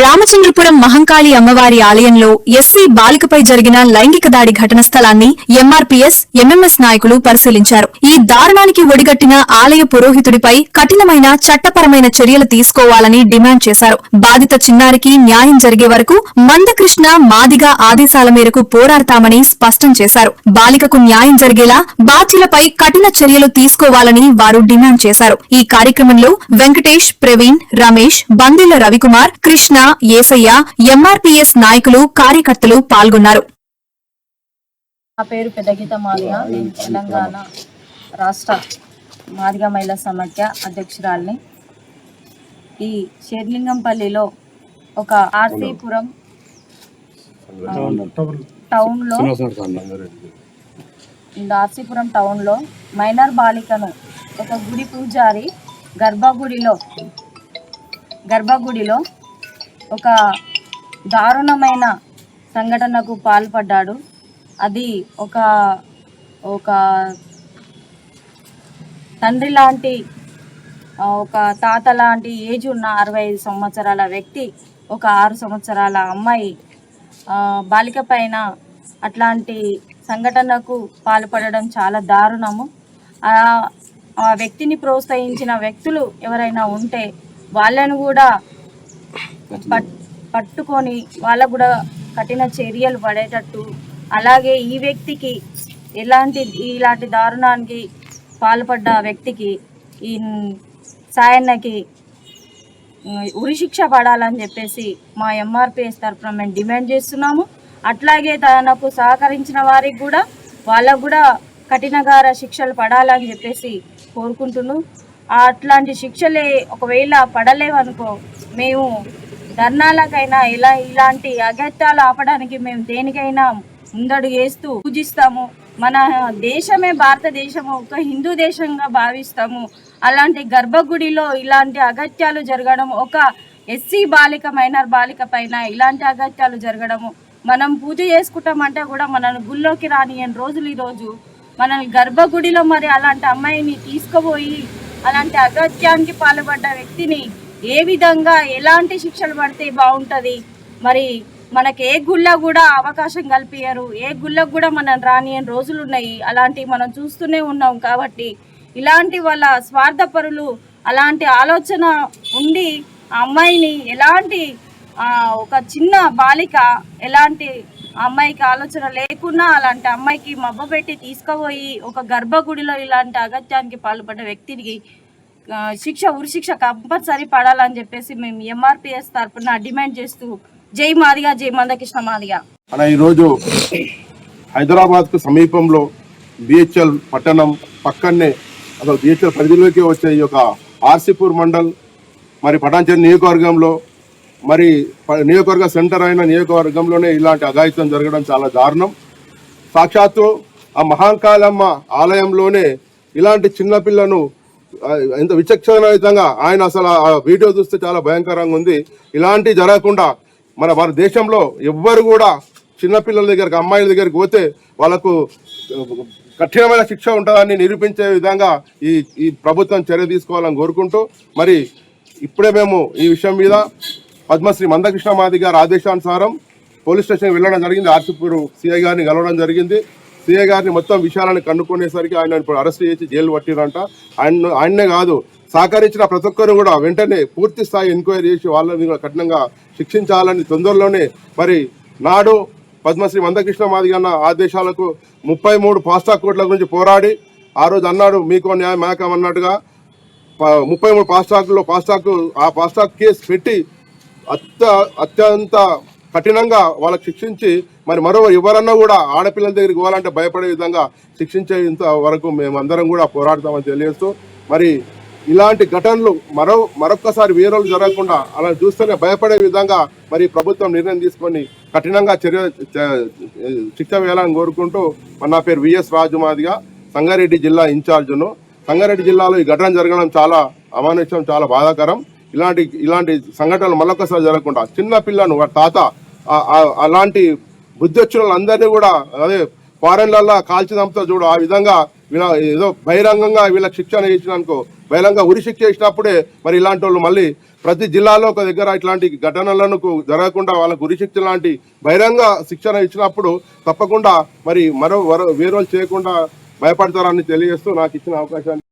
రామచంద్రపురం మహంకాళి అమ్మవారి ఆలయంలో ఎస్సీ బాలికపై జరిగిన లైంగిక దాడి ఘటన స్థలాన్ని ఎంఆర్పీఎస్ ఎంఎంఎస్ నాయకులు పరిశీలించారు. ఈ దారుణానికి ఒడిగట్టిన ఆలయ పురోహితుడిపై కఠినమైన చట్టపరమైన చర్యలు తీసుకోవాలని డిమాండ్ చేశారు. బాధిత చిన్నారికి న్యాయం జరిగే వరకు మందకృష్ణ మాదిగ ఆదేశాల మేరకు పోరాడతామని స్పష్టం చేశారు. బాలికకు న్యాయం జరిగేలా బాధ్యులపై కఠిన చర్యలు తీసుకోవాలని వారు డిమాండ్ చేశారు. ఈ కార్యక్రమంలో వెంకటేష్, ప్రవీణ్, రమేష్, బందెల రవికుమార్, కృష్ణ, ఏసయ్య, ఎంఆర్పీఎస్ నాయకులు, కార్యకర్తలు పాల్గొన్నారు. నా పేరు పెదగీత మాదిగ. నేను తెలంగాణ రాష్ట్ర మాదిగ మహిళా సమాఖ్య అధ్యక్షురాలిని. ఈ షేర్లింగంపల్లిలో ఒక ఆర్సీపురం టౌన్లో మైనర్ బాలికను ఒక గుడి పూజారి గర్భగుడిలో ఒక దారుణమైన సంఘటనకు పాల్పడ్డాడు. అది ఒక తండ్రి లాంటి, ఒక తాత లాంటి ఏజ్ ఉన్న 65 సంవత్సరాల వ్యక్తి ఒక 6 సంవత్సరాల అమ్మాయి బాలిక పైన అట్లాంటి సంఘటనకు పాల్పడడం చాలా దారుణము. ఆ వ్యక్తిని ప్రోత్సహించిన వ్యక్తులు ఎవరైనా ఉంటే వాళ్ళను కూడా పట్టుకొని వాళ్ళకు కూడా కఠిన చర్యలు పడేటట్టు, అలాగే ఈ వ్యక్తికి ఇలాంటి దారుణానికి పాల్పడ్డ వ్యక్తికి, ఈ సాయన్నకి ఉరిశిక్ష పడాలని చెప్పేసి మా ఎంఆర్పీఎస్ తరఫున మేము డిమాండ్ చేస్తున్నాము. అట్లాగే తనకు సహకరించిన వారికి కూడా వాళ్ళకు కూడా కఠినగార శిక్షలు పడాలని చెప్పేసి కోరుకుంటున్నాం. అట్లాంటి శిక్షలే ఒకవేళ పడలేవనుకో మేము ధర్నాలకైనా ఇలాంటి అగత్యాలు ఆపడానికి మేము దేనికైనా ముందడుగు వేస్తూ పూజిస్తాము. మన దేశమే భారతదేశము ఒక హిందూ దేశంగా భావిస్తాము. అలాంటి గర్భగుడిలో ఇలాంటి అగత్యాలు జరగడం, ఒక ఎస్సీ బాలిక మైనర్ బాలిక పైన ఇలాంటి అగత్యాలు జరగడము, మనం పూజ చేసుకుంటామంటే కూడా మనల్ని గుళ్ళోకి రానియని రోజులు ఈరోజు మనల్ని గర్భగుడిలో మరి అలాంటి అమ్మాయిని తీసుకుపోయి అలాంటి అగత్యానికి పాల్పడ్డ వ్యక్తిని ఏ విధంగా ఎలాంటి శిక్షలు పడితే బాగుంటుంది? మరి మనకి ఏ గుళ్ళ కూడా అవకాశం కల్పించరు, ఏ గుళ్ళకు కూడా మనం రానియని రోజులు ఉన్నాయి. అలాంటివి మనం చూస్తూనే ఉన్నాం. కాబట్టి ఇలాంటి వాళ్ళ స్వార్థపరులు అలాంటి ఆలోచన ఉండి ఆ అమ్మాయిని ఎలాంటి ఒక చిన్న బాలిక ఎలాంటి అమ్మాయికి ఆలోచన లేకున్నా అలాంటి అమ్మాయికి మబ్బపెట్టి తీసుకుపోయి ఒక గర్భగుడిలో ఇలాంటి అగత్యానికి పాల్పడ్డ వ్యక్తికి ఉరిశిక్ష కంపల్సరీ పడాలని చెప్పేసి మేము ఎంఆర్పీఎస్ తరఫున డిమాండ్ చేస్తూ జై మాదిగ, జై మందకృష్ణ మాదిగ. ఈరోజు హైదరాబాద్ కు సమీపంలో బిహెచ్ఎల్ పట్టణం పక్కనే అసలు బిహెచ్ఎల్ పరిధిలోకి వచ్చే ఈ యొక్క ఆర్సీపూర్ మండల్ మరి పటాన్చెరు నియోజకవర్గంలో మరి నియోజకవర్గ సెంటర్ అయిన నియోజకవర్గంలోనే ఇలాంటి అఘాయిత్యం జరగడం చాలా దారుణం. సాక్షాత్తు ఆ మహాంకాళమ్మ ఆలయంలోనే ఇలాంటి చిన్నపిల్లను ఎంత విచక్షణరహితంగా ఆయన అసలు ఆ వీడియో చూస్తే చాలా భయంకరంగా ఉంది. ఇలాంటి జరగకుండా మన దేశంలో ఎవ్వరు కూడా చిన్నపిల్లల దగ్గరికి, అమ్మాయిల దగ్గరికి పోతే వాళ్ళకు కఠినమైన శిక్ష ఉంటుందని నిరూపించే విధంగా ఈ ప్రభుత్వం చర్య తీసుకోవాలని కోరుకుంటూ మరి ఇప్పుడే మేము ఈ విషయం మీద పద్మశ్రీ మందకృష్ణ మాదిగ గారి ఆదేశానుసారం పోలీస్ స్టేషన్కి వెళ్ళడం జరిగింది. ఆర్సీపూర్ సిఐ గారిని కలవడం జరిగింది. సిఐ గారిని మొత్తం విషయాలను కనుక్కునేసరికి ఆయన ఇప్పుడు అరెస్ట్ చేసి జైలు పట్టిరంట. ఆయన్నే కాదు, సహకరించిన ప్రతి ఒక్కరు కూడా వెంటనే పూర్తి స్థాయి ఎంక్వైరీ చేసి వాళ్ళని కఠినంగా శిక్షించాలని తొందరలోనే మరి నాడు పద్మశ్రీ మందకృష్ణ మాదిగ అన్న ఆదేశాలకు 33 ఫాస్ట్రాక్ కోర్టుల గురించి పోరాడి ఆ రోజు అన్నాడు మీకో న్యాయం మేకం అన్నట్టుగా 33 ఫాస్ట్రాక్ కేసు పెట్టి అత్యంత కఠినంగా వాళ్ళకి శిక్షించి మరి ఎవరన్నా కూడా ఆడపిల్లల దగ్గరికి పోవాలంటే భయపడే విధంగా శిక్షించేంత వరకు మేమందరం కూడా పోరాడతామని తెలియజేస్తూ మరి ఇలాంటి ఘటనలు మరొక్కసారి వేరే జరగకుండా అలా చూస్తేనే భయపడే విధంగా మరి ప్రభుత్వం నిర్ణయం తీసుకొని కఠినంగా శిక్ష వేయాలని కోరుకుంటూ నా పేరు విఎస్ రాజు మాదిగ, సంగారెడ్డి జిల్లా ఇన్ఛార్జ్ను. సంగారెడ్డి జిల్లాలో ఈ ఘటన జరగడం చాలా అమానుష్యం, చాలా బాధాకరం. ఇలాంటి సంఘటనలు మళ్ళొక్కసారి జరగకుండా చిన్న పిల్లను వారి తాత అలాంటి బుద్ధొచ్చులందరినీ కూడా అదే ఫారెన్లల్లా కాల్చి చంపుతా చూడు, ఆ విధంగా ఏదో బహిరంగంగా వీళ్ళకి శిక్షణ ఇచ్చినందుకు బహిరంగ ఉరిశిక్ష ఇచ్చినప్పుడే మరి ఇలాంటి వాళ్ళు మళ్ళీ ప్రతి జిల్లాలో ఒక దగ్గర ఇట్లాంటి ఘటనలను జరగకుండా వాళ్ళకు ఉరిశిక్ష లాంటి బహిరంగ శిక్షణ ఇచ్చినప్పుడు తప్పకుండా మరి వేరే చేయకుండా భయపడతారని తెలియజేస్తూ నాకు ఇచ్చిన అవకాశాన్ని